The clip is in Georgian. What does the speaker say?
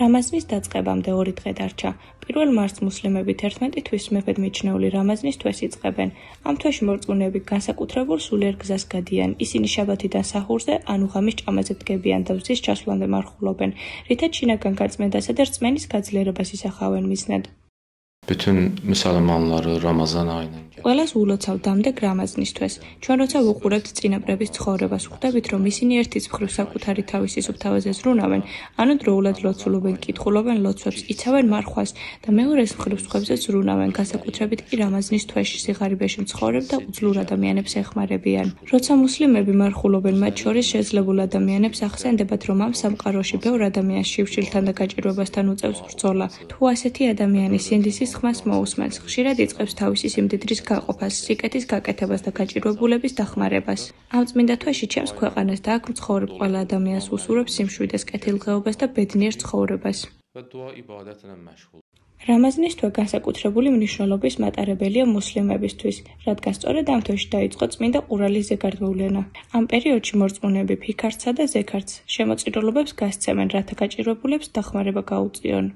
რამაზნის დაწყებამდე 2 დღე დარჩა. 1 მარტს მუსლიმები 11 თვის მეფედ მიჩნეული რამაზნის თვეს იწყებენ. ამ თვეში მორწმუნეები განსაკუთრებულ სულიერ გზას გადიან. ისინი შაბათიდან საჰურზე, ანუ ღამის ჭამაზე დგებიან და მზის ჩასვლამდე მარხულობენ, რითაც შინაგან გაწმენდასა და რწმენის გაძლიერებას ისახავენ მიზნად. Bütün müsəlmanları Ramazan ayına ყველას ულოცავ დამდეგ რამაზნის თვეს. ჩვენ როცა ვუყურებთ წინაპრების ცხოვრებას, ხვდებით, რომ ისინი ერთის მხრივ საკუთარი თავის სისუფთავეზე ზრუნავენ, ანუ დროულად ლოცულობენ, კითხულობენ ლოცვებს, იცავენ მარხვას და მეორეს მხრივ სხვებზე ზრუნავენ, განსაკუთრებით კი რამაზნის თვეში სიღარიბეში მცხოვრებ და უძლურ ადამიანებს ეხმარებიან. როცა მუსლიმები მარხულობენ, მათ შორის შეძლებულ ადამიანებს ახსენდებათ, რომ ამ სამყაროში ბევრ ადამიანს შივშილთან და გაჭირვებასთან უწევს ბრძოლა. თუ ასეთი ადამიანი სინდისის ხმას მოусმენს, ხშირად იწყებს თავისი სიმდიდრის გაყოფას, სიკეთის გაკეთებას და გაჭირვებულების დახმარებას. ამ წმინდა თვეში ჩემს ქვეყანას და აქ მცხოვრებ ყველა ადამიანს უსურვებს სიმშვიდეს, კეთილდღეობას და ბედნიერ ცხოვრებას. რამაზნის თვე განსაკუთრებული მნიშვნელობის მატარებელია მუსლიმებისთვის, რადგან სწორედ ამ თვეში დაიწყო წმინდა ყურანის ზეგარდმოვლენა. ამ პერიოდში მორწმუნეები ფიქარსა და ზექართს, შემოწირულობებს გასცემენ, რათა გაჭირვებულებს დახმარება გაუწიონ.